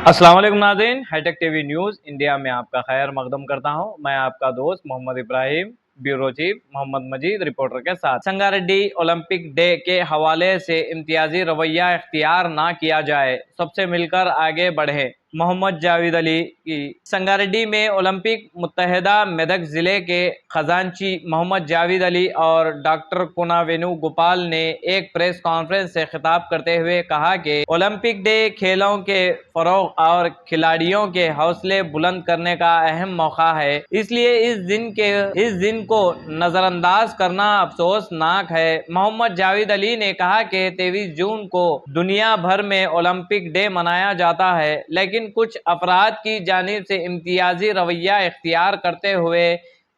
अस्सलाम वालेकुम नाज़रीन, हाईटेक टीवी न्यूज़ इंडिया में आपका खैर मकदम करता हूं। मैं आपका दोस्त मोहम्मद इब्राहिम, ब्यूरो चीफ मोहम्मद मजीद रिपोर्टर के साथ। संगारेड्डी ओलंपिक डे के हवाले से इम्तियाजी रवैया इख्तियार ना किया जाए, सबसे मिलकर आगे बढ़े। मोहम्मद जावेद अली की संगारेड्डी में ओलंपिक मुत्तहिदा मेदक जिले के खजांची मोहम्मद जावेद अली और डॉक्टर कुना वेणुगोपाल ने एक प्रेस कॉन्फ्रेंस से खिताब करते हुए कहा कि ओलंपिक डे खेलों के फरोग और खिलाड़ियों के हौसले बुलंद करने का अहम मौका है, इसलिए इस दिन को नजरअंदाज करना अफसोसनाक है। मोहम्मद जावेद अली ने कहा कि 23 जून को दुनिया भर में ओलंपिक डे मनाया जाता है, लेकिन कुछ अफराद की जानिब से इम्तियाजी रवैया इख्तियार करते हुए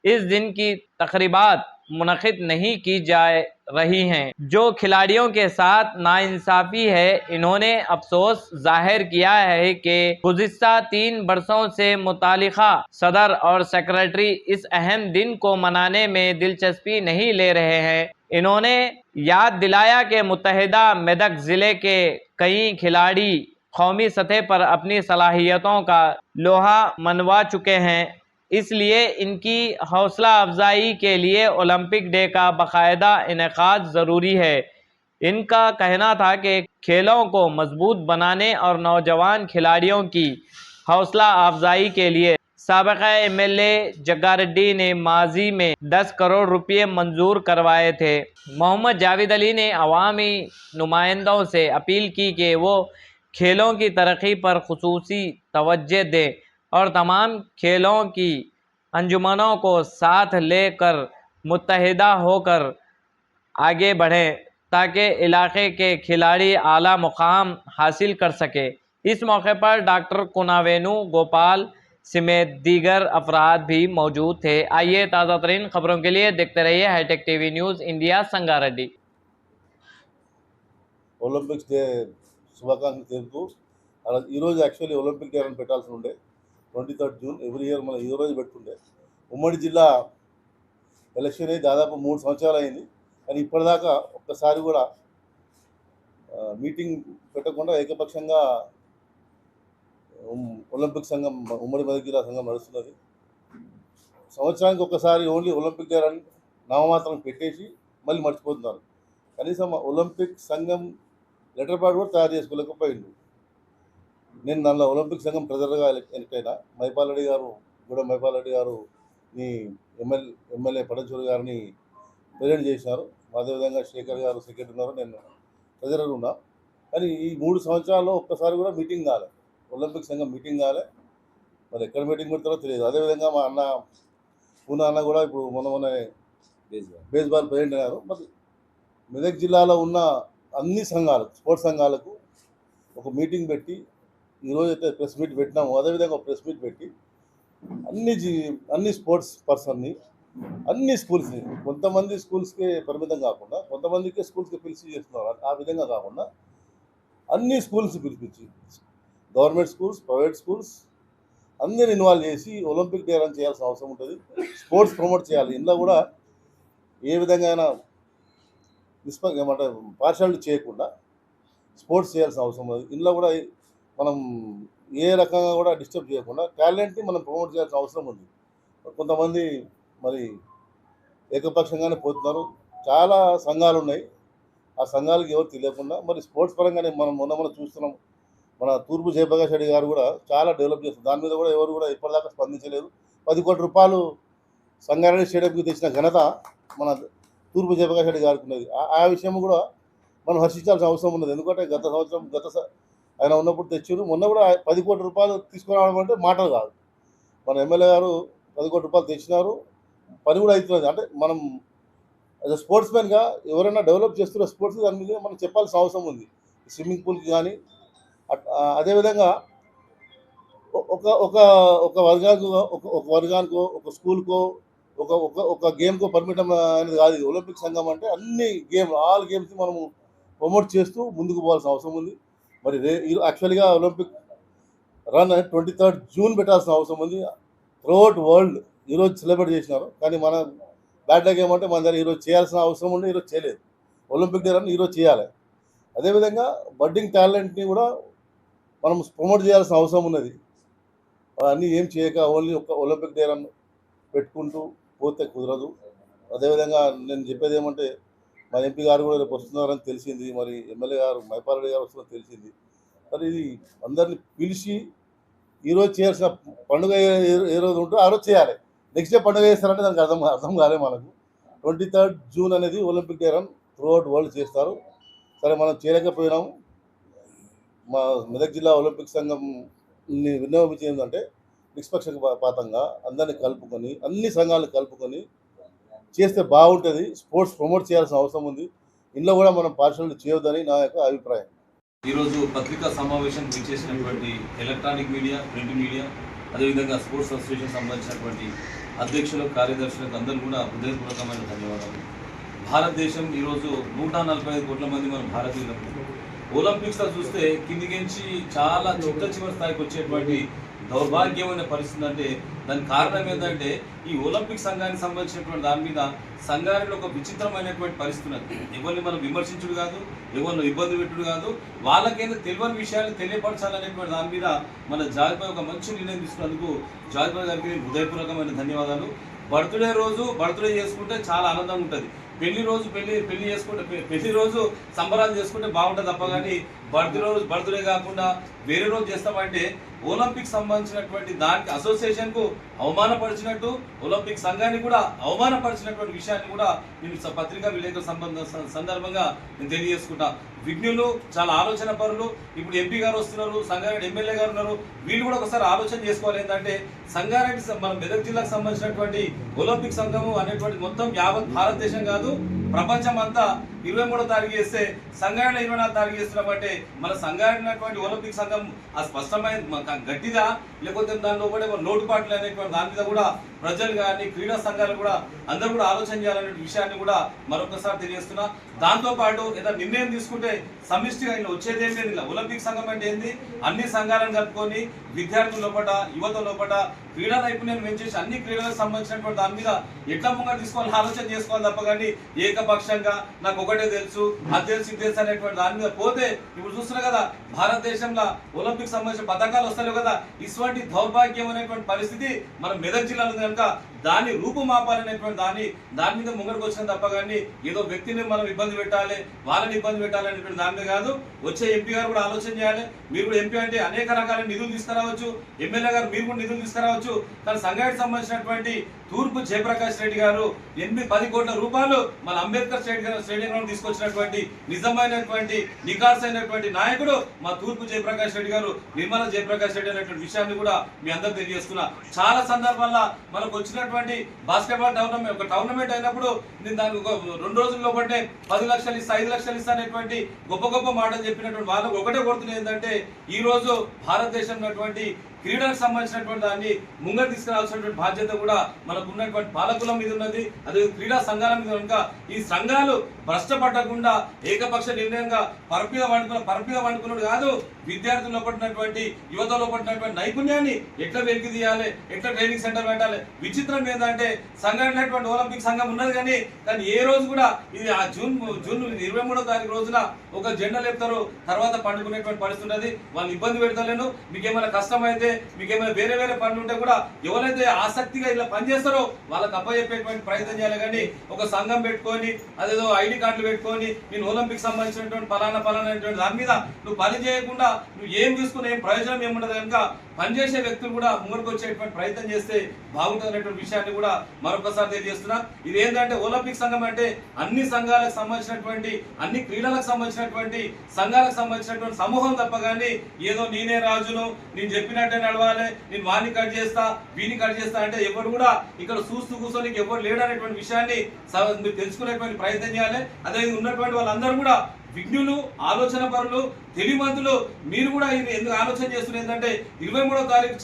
इस दिन की तकरीबात मुनक़िद नहीं की जा रही हैं, जो खिलाड़ियों के साथ नाइंसाफ़ी है। इन्होंने अफसोस जाहिर किया है कि गुज़िश्ता 3 बरसों से मुतालिका सदर और सेक्रेटरी इस अहम दिन को मनाने में दिलचस्पी नहीं ले रहे हैं। इन्होंने याद दिलाया कि मुत्तहिदा मेदक ज़िले के कई खिलाड़ी कौमी सतह पर अपनी सलाहियतों का लोहा मनवा चुके हैं, इसलिए इनकी हौसला अफजाई के लिए ओलंपिक डे का बाकायदा इनेकाद ज़रूरी है। इनका कहना था कि खेलों को मजबूत बनाने और नौजवान खिलाड़ियों की हौसला अफजाई के लिए साबिक़ा एमएलए जग्गारेड्डी ने माजी में 10 करोड़ रुपये मंजूर करवाए थे। मोहम्मद जावेद अली ने अवामी नुमाइंदों से अपील की कि वो खेलों की तरक्की पर खुसूसी तवज्जो दें और तमाम खेलों की अंजुमनों को साथ लेकर मुत्तहिदा होकर आगे बढ़ें, ताकि इलाके के खिलाड़ी आला मुकाम हासिल कर सके। इस मौके पर डॉक्टर कुना वेणुगोपाल समेत दीगर अफराद भी मौजूद थे। आइए ताज़ा तरीन खबरों के लिए देखते रहिए Hitech TV news India. Sangareddy Olympics day శుభాకాంక్షలు తెలుపుతూ ఈరోజు యాక్చువల్లీ ఒలింపిక్ డే అని పెట్టాల్సి ఉండే 23 జూన్ ఎవ్రీ ఇయర్ మనం ఈ రోజు పెట్టుకుంటే ఉమ్మడి జిల్లా ఎలక్షన్ అయ్యి దాదాపు 3 సంవత్సరాలు అయింది. కానీ ఇప్పటిదాకా ఒక్కసారి కూడా మీటింగ్ పెట్టకుండా ఏకపక్షంగా ఒలింపిక్ సంఘం ఉమ్మడి మెదక్ జిల్లా సంఘం నడుస్తున్నది. సంవత్సరానికి ఒక్కసారి ఓన్లీ ఒలింపిక్ డే అని నామమాత్రం పెట్టేసి మళ్ళీ మర్చిపోతున్నారు. కనీసం ఒలింపిక్ సంఘం లెటర్ ప్యాడ్ కూడా తయారు చేసుకోలేకపోయిండు. నేను నల్ల ఒలింపిక్ సంఘం ట్రెజరర్గా ఎన్నికైనా మైపాల్ రెడ్డి గారు ఈ ఎమ్మెల్యే పడంచూరి గారిని ప్రెసిడెంట్ చేసినారు. అదేవిధంగా శేఖర్ గారు సెక్రటరీ ఉన్నారు, నేను ట్రెజరర్ ఉన్నా. కానీ ఈ 3 సంవత్సరాల్లో ఒక్కసారి కూడా మీటింగ్ కాలే, ఒలింపిక్ సంఘం మీటింగ్ కాలే. మరి ఎక్కడ మీటింగ్ పెడతారో తెలియదు. అదేవిధంగా మా అన్న పూనా అన్న కూడా ఇప్పుడు మొన్ననే బేస్బాల్ ప్రెసిడెంట్ అయ్యారు. మరి మెదక్ జిల్లాలో ఉన్న అన్ని సంఘాలు, స్పోర్ట్స్ సంఘాలకు ఒక మీటింగ్ పెట్టి ఈరోజు అయితే ప్రెస్ మీట్ పెట్టినాము. అదేవిధంగా ఒక ప్రెస్ మీట్ పెట్టి అన్ని స్పోర్ట్స్ పర్సన్ని, అన్ని స్కూల్స్ని, కొంతమంది స్కూల్స్కే పరిమితం కాకుండా కొంతమందికి స్కూల్స్కి పిలిచి చేస్తున్నారు. ఆ విధంగా కాకుండా అన్ని స్కూల్స్ పిలిపించి గవర్నమెంట్ స్కూల్స్, ప్రైవేట్ స్కూల్స్ అందరిని ఇన్వాల్వ్ చేసి ఒలింపిక్ డే రన్ చేయాల్సిన అవసరం ఉంటుంది. స్పోర్ట్స్ ప్రమోట్ చేయాలి. ఇందులో కూడా ఏ విధంగా ఏమంటే పార్షాలిటీ చేయకుండా స్పోర్ట్స్ చేయాల్సిన అవసరం ఉంది. ఇందులో కూడా మనం ఏ రకంగా కూడా డిస్టర్బ్ చేయకుండా టాలెంట్ని మనం ప్రమోట్ చేయాల్సిన అవసరం ఉంది. కొంతమంది మరి ఏకపక్షంగానే పోతున్నారు. చాలా సంఘాలు ఉన్నాయి, ఆ సంఘాలకు ఎవరు తెలియకుండా మరి స్పోర్ట్స్ పరంగానే మనం చూస్తున్నాం. మన తూర్పు జయప్రకాష్ రెడ్డి గారు కూడా చాలా డెవలప్ చేస్తారు. దాని మీద కూడా ఎవరు కూడా ఇప్పటిదాకా స్పందించలేదు. 10 కోట్ల రూపాయలు సంగారెడ్డి స్టేడియంకి తెచ్చిన ఘనత మన తూర్పు జయప్రకాష్ రెడ్డి గారికి ఉన్నది. ఆ విషయం కూడా మనం హర్షించాల్సిన అవసరం ఉన్నది. ఎందుకంటే గత సంవత్సరం ఆయన ఉన్నప్పుడు తెచ్చారు. మొన్న కూడా 10 కోట్ల రూపాయలు తీసుకురావడం అంటే మాటలు కాదు. మన ఎమ్మెల్యే గారు 10 కోట్ల రూపాయలు తెచ్చినారు, పని కూడా అవుతున్నది. అంటే మనం యాజ్ అ స్పోర్ట్స్ మ్యాన్గా ఎవరైనా డెవలప్ చేస్తున్న స్పోర్ట్స్ దాని మీద మనం చెప్పాల్సిన అవసరం ఉంది. స్విమ్మింగ్ పూల్కి కానీ అదేవిధంగా ఒక వర్గానికో ఒక స్కూల్కో ఒక గేమ్కో పరిమితం అనేది కాదు. ఒలింపిక్ సంఘం అంటే అన్ని ఆల్ గేమ్స్ని మనము ప్రమోట్ చేస్తూ ముందుకు పోవాల్సిన అవసరం ఉంది. మరి యాక్చువల్గా ఒలింపిక్ రన్ 23 జూన్ పెట్టాల్సిన అవసరం ఉంది. త్రూఅవుట్ వరల్డ్ ఈరోజు సెలబ్రేట్ చేసినారు. కానీ మన బ్యాడ్ లక్ ఏమంటే మన దగ్గర ఈరోజు చేయాల్సిన అవసరం ఉండి ఈరోజు చేయలేదు. ఒలింపిక్ డే రన్ ఈరోజు చేయాలి. అదేవిధంగా బడ్డింగ్ టాలెంట్ని కూడా మనం ప్రమోట్ చేయాల్సిన అవసరం ఉన్నది. అన్నీ ఏం చేయక ఓన్లీ ఒక ఒలింపిక్ డే రన్ పెట్టుకుంటూ పోతే కుదరదు. అదేవిధంగా నేను చెప్పేది ఏమంటే మా ఎంపీ గారు కూడా రేపు వస్తున్నారని తెలిసింది. మరి ఎమ్మెల్యే గారు మైపాలరెడ్డి గారు వస్తున్నారని తెలిసింది. మరి ఇది అందరిని పిలిచి ఈరోజు చేయాల్సిన పండుగ ఏ రోజు ఉంటుందో ఆ రోజు చేయాలి. నెక్స్ట్ డే పండుగ చేస్తారంటే దానికి అర్థం కాలే మనకు. 23rd జూన్ అనేది Olympic day run throughout world చేస్తారు. సరే మనం చేయలేకపోయినాము. మా మెదక్ జిల్లా ఒలింపిక్ సంఘం విన్నవించేది ఏంటంటే నిష్పక్షపాతంగా అందరినీ కలుపుకొని అన్ని సంఘాలను కలుపుకొని చేస్తే బాగుంటుంది. స్పోర్ట్స్ ప్రమోట్ చేయాల్సిన అవసరం ఉంది. ఇందులో కూడా మనం పార్షల్ చేయొద్దని నా యొక్క అభిప్రాయం. ఈరోజు పత్రికా సమావేశం చేసినటువంటి ఎలక్ట్రానిక్ మీడియా, ప్రింట్ మీడియా, అదేవిధంగా స్పోర్ట్స్ అసోసియేషన్ సంబంధించినటువంటి అధ్యక్షులకు, కార్యదర్శులకు అందరూ కూడా హృదయపూర్వకమైన ధన్యవాదాలు. భారతదేశం ఈరోజు 145 కోట్ల మంది మన భారతీయులు. ఒలింపిక్స్లో చూస్తే కిందికించి చాలా చివరి స్థాయికి వచ్చేటువంటి దౌర్భాగ్యమైన పరిస్థితి. అంటే దానికి కారణం ఏంటంటే ఈ ఒలింపిక్ సంఘానికి సంబంధించినటువంటి దాని మీద సంఘానికి ఒక విచిత్రమైనటువంటి పరిస్థితి ఉన్నది. ఎవరిని మనం విమర్శించుడు కాదు, ఎవరిని ఇబ్బంది పెట్టుడు కాదు, వాళ్ళకైనా తెలియని విషయాలు తెలియపరచాలనేటువంటి దాని మీద మన జాతిపై ఒక మంచి నిర్ణయం తీసుకున్నందుకు జాతిపై గారికి హృదయపూర్వకమైన ధన్యవాదాలు. బర్త్డే చేసుకుంటే చాలా ఆనందంగా ఉంటుంది. పెళ్లి రోజు పెళ్లి చేసుకుంటే పెళ్లి రోజు సంబరాలు చేసుకుంటే బాగుంటుంది తప్ప కానీ బర్త్డే కాకుండా వేరే రోజు చేస్తామంటే ఒలింపిక్ సంబంధించినటువంటి దానికి అసోసియేషన్కు అవమానపరిచినట్టు, ఒలింపిక్ సంఘాన్ని కూడా అవమానపరిచినటువంటి విషయాన్ని కూడా నేను పత్రికా విలేకరుల సందర్భంగా నేను తెలియజేసుకుంటా. విజ్ఞులు, చాలా ఆలోచన పరులు. ఇప్పుడు ఎంపీ గారు వస్తున్నారు, సంగారెడ్డి ఎమ్మెల్యే గారు ఉన్నారు. వీళ్ళు కూడా ఒకసారి ఆలోచన చేసుకోవాలి. ఏంటంటే సంగారెడ్డి మన మెదక్ జిల్లాకు సంబంధించినటువంటి ఒలింపిక్ సంఘము అనేటువంటి మొత్తం యావత్ భారతదేశం కాదు, ప్రపంచం అంతా 23వ తారీఖు చేస్తే సంగారెడ్డి 24వ తారీఖు చేస్తున్నామంటే మన సంగారెడ్డి ఒలింపిక్ సంఘం ఆ స్పష్టమైన గట్టిదా, లేకపోతే దానిలో కూడా లోటుపాట్లు అనేటువంటి దాని మీద కూడా ప్రజలు కానీ క్రీడా సంఘాలు కూడా అందరూ కూడా ఆలోచన చేయాలనే విషయాన్ని కూడా మరొకసారి తెలియజేస్తున్నా. దాంతోపాటు ఏదైనా నిర్ణయం తీసుకుంటే సమిష్టిగా ఇలా వచ్చేది ఏం లేదు. ఇలా ఒలింపిక్ సంఘం అంటే ఏంది, అన్ని సంఘాలను కలుపుకొని విద్యార్థుల లోపల, యువత లోపల క్రీడా నైపుణ్యాన్ని పెంచేసి అన్ని క్రీడలకు సంబంధించినటువంటి దాని మీద ఎట్లా ముంగ తీసుకోవాలని ఆలోచన చేసుకోవాలి తప్ప కానీ ఏకపక్షంగా నాకు ఒకటే తెలుసు, అది తెలుసు, ఇది తెలుసు అనేటువంటి దాని మీద పోతే ఇప్పుడు చూస్తున్నా కదా భారతదేశంలో ఒలింపిక్ సంబంధించిన పథకాలు వస్తలేవు కదా. ఇటువంటి దౌర్భాగ్యం అనేటువంటి పరిస్థితి మన మెదక్ జిల్లాలో కనుక దాన్ని రూపుమాపాలనేటువంటి దాని మీద ముంగడికి వచ్చిన తప్ప కానీ ఏదో వ్యక్తిని మనం ఇబ్బంది పెట్టాలి, వాళ్ళని ఇబ్బంది పెట్టాలనేటువంటి దాని మీద కాదు. వచ్చే ఎంపీ గారు కూడా ఆలోచన చేయాలి. మీరు కూడా ఎంపీ అంటే అనేక రకాల నిధులు తీసుకురావచ్చు, ఎమ్మెల్యే గారు మీరు కూడా నిధులు తీసుకురావచ్చు. కానీ సంగారెడ్డికి సంబంధించినటువంటి తూర్పు జయప్రకాష్ రెడ్డి గారు 10 కోట్ల రూపాయలు మన అంబేద్కర్ స్టేడియం తీసుకొచ్చినటువంటి నిజమైనటువంటి నికార్సైనటువంటి నాయకుడు మా తూర్పు జయప్రకాష్ రెడ్డి గారు, నిర్మల జయప్రకాష్ రెడ్డి అనేటువంటి విషయాన్ని కూడా మీ అందరూ తెలియజేస్తున్నా. చాలా సందర్భాల్లో మనకు వచ్చినటువంటి బాస్కెట్బాల్ టోర్నమెంట్ అయినప్పుడు నేను దానికి ఒక 2 రోజుల్లో పట్టే 10 లక్షలు ఇస్తా, 5 లక్షలు ఇస్తా అనేటువంటి గొప్ప మాటలు చెప్పినటువంటి వాళ్ళకు ఒకటే కొడుతున్నది ఏంటంటే ఈ రోజు భారతదేశంలో క్రీడలకు సంబంధించినటువంటి దాన్ని ముంగ తీసుకురావాల్సినటువంటి బాధ్యత కూడా మనకు ఉన్నటువంటి పాలకుల మీద ఉన్నది. అదే క్రీడా సంఘాల మీద కనుక ఈ సంఘాలు భ్రష్టపడకుండా ఏకపక్ష నిర్ణయంగా పరపీగా వండుకున్నాడు కాదు, విద్యార్థుల్లో పట్టినటువంటి యువతలో పట్టినటువంటి నైపుణ్యాన్ని ఎట్లా వెలికి తీయాలి, ఎట్లా ట్రైనింగ్ సెంటర్ పెట్టాలి. విచిత్రం ఏంటంటే సంఘటన ఒలింపిక్ సంఘం ఉన్నది కానీ ఏ రోజు కూడా ఇది ఆ జూన్ 23వ తారీఖు రోజున ఒక జెండా లేపుతారు, తర్వాత పండుకునేటువంటి పరిస్థితి ఉన్నది. వాళ్ళు ఇబ్బంది పెడతలేను, మీకేమైనా కష్టమైతే, మీకేమైనా వేరే పనులు ఉంటే కూడా ఎవరైతే ఆసక్తిగా ఇలా పనిచేస్తారో వాళ్ళకి అప్పచెప్పేటువంటి ప్రయత్నం చేయాలి. కానీ ఒక సంఘం పెట్టుకొని అదేదో ఐడి కార్డులు పెట్టుకొని నేను ఒలింపిక్ సంబంధించినటువంటి పలానా దాని మీద నువ్వు పని చేయకుండా నువ్వు ఏం తీసుకుని ఏం ప్రయోజనం ఏముండదు కనుక పనిచేసే వ్యక్తులు కూడా ముందుకు వచ్చేటువంటి ప్రయత్నం చేస్తే బాగుంటుందనేటువంటి విషయాన్ని కూడా మరొకసారి తెలియజేస్తున్నా. ఇది ఏంటంటే ఒలింపిక్ సంఘం అంటే అన్ని సంఘాలకు సంబంధించినటువంటి, అన్ని క్రీడలకు సంబంధించినటువంటి సంఘాలకు సంబంధించినటువంటి సమూహం తప్ప కానీ ఏదో నేనే రాజును, నేను చెప్పినట్టే నడవాలి, నేను వాడిని కట్ చేస్తా, వీని కట్ చేస్తా అంటే ఎవరు కూడా ఇక్కడ చూస్తూ కూర్చొని ఎవరు లేడు అనేటువంటి విషయాన్ని మీరు తెలుసుకునేటువంటి ప్రయత్నం చేయాలి. అదే ఉన్నటువంటి వాళ్ళందరూ కూడా విజ్ఞులు, ఆలోచన పరులు, తెలివిమంతులు. మీరు కూడా ఇది ఎందుకు ఆలోచన చేస్తున్నారు ఏంటంటే 23వ తారీఖు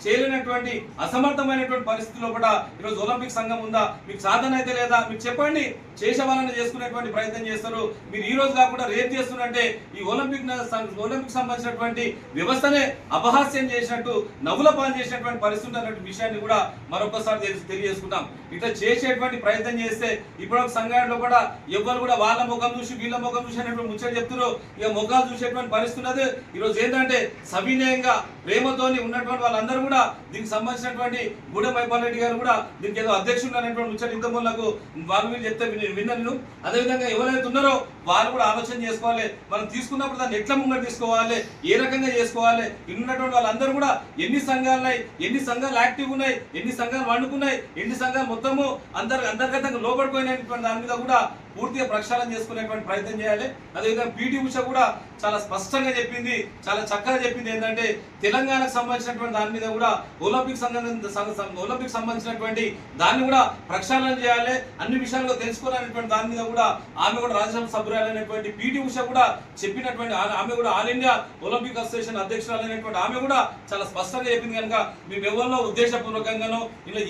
చేయలేనటువంటి అసమర్థమైనటువంటి పరిస్థితుల్లో కూడా ఈరోజు ఒలింపిక్ సంఘం ఉందా, మీకు సాధన అయితే లేదా, మీకు చెప్పండి, చేసే వాళ్ళని చేసుకునేటువంటి ప్రయత్నం చేస్తారు. మీరు ఈ రోజు కాకుండా రేపు చేస్తున్నట్టే ఈ ఒలింపిక్ సంబంధించినటువంటి వ్యవస్థనే అపహాస్యం చేసినట్టు, నవ్వుల పాలు చేసినటువంటి పరిస్థితి అన్నటువంటి విషయాన్ని కూడా మరొకసారి తెలియజేసుకుంటాం. ఇట్లా చేసేటువంటి ప్రయత్నం చేస్తే ఇప్పుడు సంఘటనలో కూడా ఎవరు కూడా వాళ్ళ ముఖం చూసి వీళ్ళ ముఖం ముఖం చూసేటువంటి ముచ్చట చెప్తున్నారు, ఇక ముఖాలు చూసేటువంటి పరిస్థితి ఉన్నది. ఈరోజు ఏంటంటే సవినయంగా ప్రేమతోని ఉన్నటువంటి వాళ్ళందరూ కూడా దీనికి సంబంధించినటువంటి గూడెం మైపాల్ రెడ్డి గారు కూడా దీనికి ఏదో అధ్యక్షుడు అనేటువంటి ముచ్చట ఇంతకు నాకు వాళ్ళు వీళ్ళు చెప్తే విన్నాను. అదేవిధంగా ఎవరైతే ఉన్నారో వాళ్ళు కూడా ఆలోచన చేసుకోవాలి, మనం తీసుకున్నప్పుడు దాన్ని ఎట్లా ముంగడు తీసుకోవాలి, ఏ రకంగా చేసుకోవాలి. ఉన్నటువంటి వాళ్ళందరూ కూడా ఎన్ని సంఘాలు ఉన్నాయి, ఎన్ని సంఘాలు యాక్టివ్ ఉన్నాయి, ఎన్ని సంఘాలు వండుకున్నాయి, ఎన్ని సంఘాలు మొత్తము అంతర్గతంగా లోపడిపోయినటువంటి దాని మీద కూడా పూర్తిగా ప్రక్షాళన చేసుకునేటువంటి ప్రయత్నం చేయాలి. అదేవిధంగా పీటీ ఉష కూడా చాలా స్పష్టంగా చెప్పింది, చాలా చక్కగా చెప్పింది ఏంటంటే తెలంగాణకు సంబంధించినటువంటి దాని మీద కూడా ఒలింపిక్ సంబంధించినటువంటి దాన్ని కూడా ప్రక్షాళన చేయాలి, అన్ని విషయాలు తెలుసుకోవాలనేటువంటి దాని మీద కూడా ఆమె కూడా రాజ్యసభ సభ్యురాలైనటువంటి పీటీ ఉష కూడా చెప్పినటువంటి ఆమె కూడా ఆల్ ఇండియా ఒలింపిక్ అసోసియేషన్ అధ్యక్షురాలైనటువంటి ఆమె కూడా చాలా స్పష్టంగా చెప్పింది. కనుక మేము ఎవరిలో ఉద్దేశపూర్వకంగానో ఇలా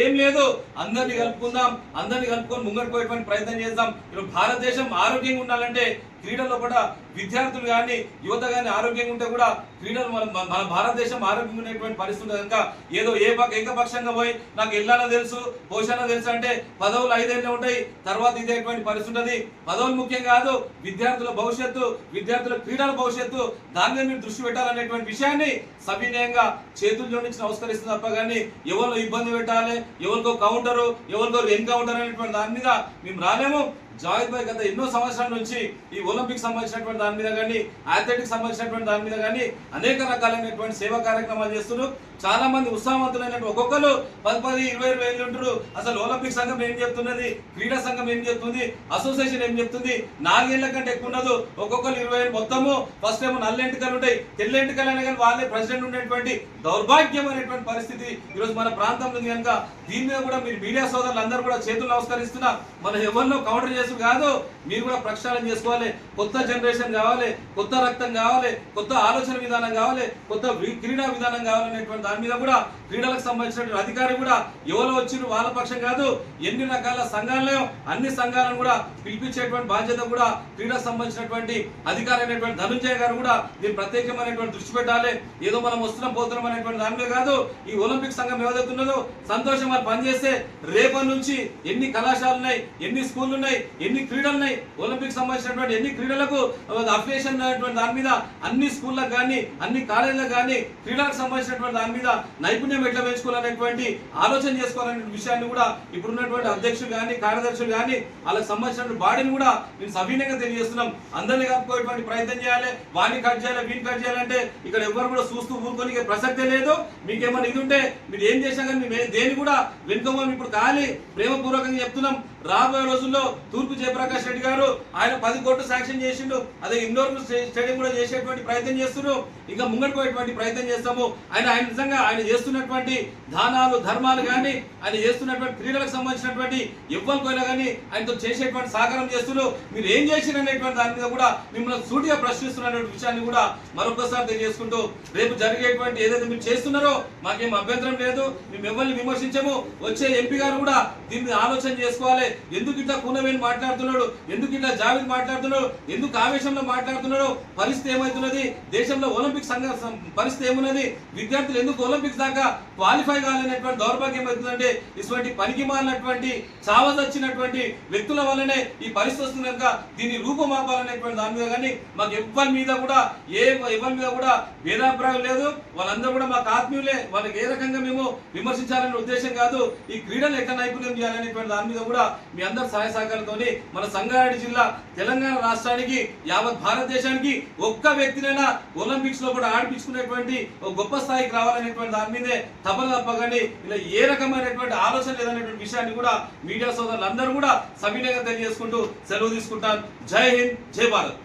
ఏం లేదు, అందరినీ కలుపుకుందాం, అందరినీ కలుపుకొని ముంగడికి పోయేటువంటి ప్రయత్నం చేద్దాం. ఇప్పుడు భారతదేశం ఆరోగ్యంగా ఉండాలంటే క్రీడల్లో కూడా విద్యార్థులు కానీ యువత కానీ ఆరోగ్యంగా ఉంటే కూడా క్రీడలు మన భారతదేశం ఆరోగ్యంగా ఉండేటువంటి పరిస్థితి. కనుక ఏదో ఏకపక్షంగా పోయి నాకు ఎల్లానో తెలుసు పోషణ తెలుసు అంటే పదవులు 5 ఏళ్ళు ఉంటాయి, తర్వాత ఇదేటువంటి పరిస్థితి ఉంటుంది. పదవులు ముఖ్యం కాదు, విద్యార్థుల భవిష్యత్తు, విద్యార్థుల క్రీడల భవిష్యత్తు, దాని మీద మీరు దృష్టి పెట్టాలనేటువంటి విషయాన్ని సవినయంగా చేతులు జోడించి నమస్కరిస్తుంది తప్ప కానీ ఎవరిలో ఇబ్బంది పెట్టాలి, ఎవరికో కౌంటరు, ఎవరికో ఎన్కౌంటర్ అనేటువంటి దాని మీద మేము రాలేము. జావేద్ భాయ్ గత ఎన్నో సంవత్సరాల నుంచి ఈ ఒలింపిక్ సంబంధించినటువంటి దాని మీద కానీ అథ్లెటిక్స్ సంబంధించినటువంటి దాని మీద కానీ అనేక రకాలైనటువంటి సేవా కార్యక్రమాలు చేస్తున్నారు. చాలా మంది ఉత్సాహవంతులైనటువంటి ఒక్కొక్కరు 10-20 వేలు ఉంటారు. అసలు ఒలింపిక్ సంఘం ఏం చెప్తున్నది, క్రీడా సంఘం ఏం చెప్తుంది, అసోసియేషన్ ఏం చెప్తుంది, 4 ఏళ్ల కంటే ఎక్కువ ఉండదు. ఒక్కొక్కరు 20 వేలు మొత్తము ఫస్ట్ ఏమో నల్ల ఎంటికలు ఉంటాయి, తెల్ల ఎంటికలు అయినా కానీ వాళ్ళే ప్రెసిడెంట్ ఉండేటువంటి దౌర్భాగ్యం అనేటువంటి పరిస్థితి ఈరోజు మన ప్రాంతంలో ఉంది. కనుక దీని మీద కూడా మీరు మీడియా సోదరులు అందరూ కూడా చేతులు నమస్కరిస్తున్నా, మనం ఎవరినో కౌంటర్ చేసు కాదు, మీరు కూడా ప్రక్షాళన చేసుకోవాలి. కొత్త జనరేషన్ కావాలి, కొత్త రక్తం కావాలి, కొత్త ఆలోచన విధానం కావాలి, కొత్త క్రీడా విధానం కావాలనేటువంటి దాని మీద కూడా క్రీడలకు సంబంధించినటువంటి అధికారి కూడా ఎవరో వచ్చిన వాళ్ళ పక్షం కాదు, ఎన్ని రకాల సంఘాలను అన్ని సంఘాలను కూడా పిలిపించేటువంటి బాధ్యత కూడా క్రీడకు సంబంధించినటువంటి అధికారి అయినటువంటి ధనుంజయ గారు కూడా దీన్ని ప్రత్యేకమైనటువంటి దృష్టి పెట్టాలి. ఏదో మనం వస్తున్నాం పోతున్నాం అనేటువంటి దాని మీద కాదు. ఈ ఒలింపిక్ సంఘం ఏదైతున్నదో సంతోషం వాళ్ళు పనిచేస్తే రేపటి నుంచి ఎన్ని కళాశాలలు ఉన్నాయి, ఎన్ని స్కూళ్ళు ఉన్నాయి, ఎన్ని క్రీడలు ఉన్నాయి, ఒలింపిక్ సంబంధించినటువంటి ఎన్ని క్రీడలకు అఫిలియేషన్ అనేటువంటి దాని మీద అన్ని స్కూళ్ళకు కానీ అన్ని కాలేజీలకు కానీ క్రీడలకు సంబంధించినటువంటి దాని మీద నైపుణ్యం ఎట్లా పెంచుకోవాలనేటువంటి ఆలోచన చేసుకోవాలనే విషయాన్ని కూడా ఇప్పుడున్నటువంటి అధ్యక్షులు కానీ కార్యదర్శులు కానీ వాళ్ళకి సంబంధించినటువంటి బాడీని కూడా మేము సవినయంగా తెలియజేస్తున్నాం. అందరినీ కలుపుకోవడానికి ప్రయత్నం చేయాలి, వాడిని కట్ చేయాలి, వీడిని కట్ చేయాలంటే ఇక్కడ ఎవరు కూడా చూస్తూ ఊరుకొని ప్రసక్తే లేదు. మీకేమైనా ఇది ఉంటే మీరు ఏం చేసినా కానీ మేము దేని కూడా వెనుకోమని ఇప్పుడు ఖాళీ ప్రేమపూర్వకంగా చెప్తున్నాం. రాబోయే రోజుల్లో తూర్పు జయప్రకాష్ రెడ్డి గారు ఆయన 10 కోట్లు శాంక్షన్ చేసిండు, అదే ఇండోర్ స్టేడియం కూడా చేసేటువంటి ప్రయత్నం చేస్తున్నారు, ఇంకా ముంగడిపోయేటువంటి ప్రయత్నం చేస్తాము. ఆయన నిజంగా ఆయన చేస్తున్నటువంటి దానాలు ధర్మాలు కానీ ఆయన చేస్తున్నటువంటి క్రీడలకు సంబంధించినటువంటి ఎవ్వరికైనా కానీ ఆయనతో చేసేటువంటి సహకారం చేస్తున్నారు. మీరు ఏం చేసిరు అనేటువంటి దాని మీద కూడా మిమ్మల్ని సూటిగా ప్రశ్నిస్తున్న విషయాన్ని కూడా మరొకసారి తెలియజేసుకుంటూ రేపు జరిగేటువంటి ఏదైతే మీరు చేస్తున్నారో మాకేం అభ్యంతరం లేదు, మేము ఎవరిని విమర్శించము. వచ్చే ఎంపీ గారు కూడా దీన్ని ఆలోచన చేసుకోవాలి. ఎందుకు ఇట్లా కూనవేని మాట్లాడుతున్నాడు, ఎందుకు ఇట్లా జావేద్ మాట్లాడుతున్నాడు, ఎందుకు ఆవేశంలో మాట్లాడుతున్నాడు, పరిస్థితి ఏమవుతున్నది, దేశంలో ఒలింపిక్ సంఘ పరిస్థితి ఏమున్నది, విద్యార్థులు ఎందుకు ఒలింపిక్స్ దాకా క్వాలిఫై కావాలనేటువంటి దౌర్భాగ్యం ఏమవుతుందంటే ఇటువంటి పనికి మాలినటువంటి చావదొచ్చినటువంటి వ్యక్తుల వల్లనే ఈ పరిస్థితి వస్తుంది. కనుక దీన్ని రూపమాపాలనేటువంటి దాని మీద కానీ మాకు ఎవరి మీద కూడా భేదాభిప్రాయం లేదు. వాళ్ళందరూ కూడా మాకు ఆత్మీయులే, వాళ్ళకి ఏ రకంగా మేము విమర్శించాలనే ఉద్దేశం కాదు. ఈ క్రీడలు ఎట్లా నైపుణ్యం చేయాలనేటువంటి దాని మీద కూడా మీ అందరి సహాయ సహకారంతో మన సంగారెడ్డి జిల్లా తెలంగాణ రాష్ట్రానికి యావత్ భారతదేశానికి ఒక్క వ్యక్తినైనా ఒలింపిక్స్ లో కూడా ఆడిపించుకునేటువంటి ఒక గొప్ప స్థాయికి రావాలనేటువంటి దాని మీదే తపన తప్పగానే ఇలా ఏ రకమైనటువంటి ఆలోచన లేదనేటువంటి విషయాన్ని కూడా మీడియా సోదరులు అందరూ కూడా సవినయంగా తెలియజేసుకుంటూ సెలవు తీసుకుంటాను. జై హింద్, జై భారత్.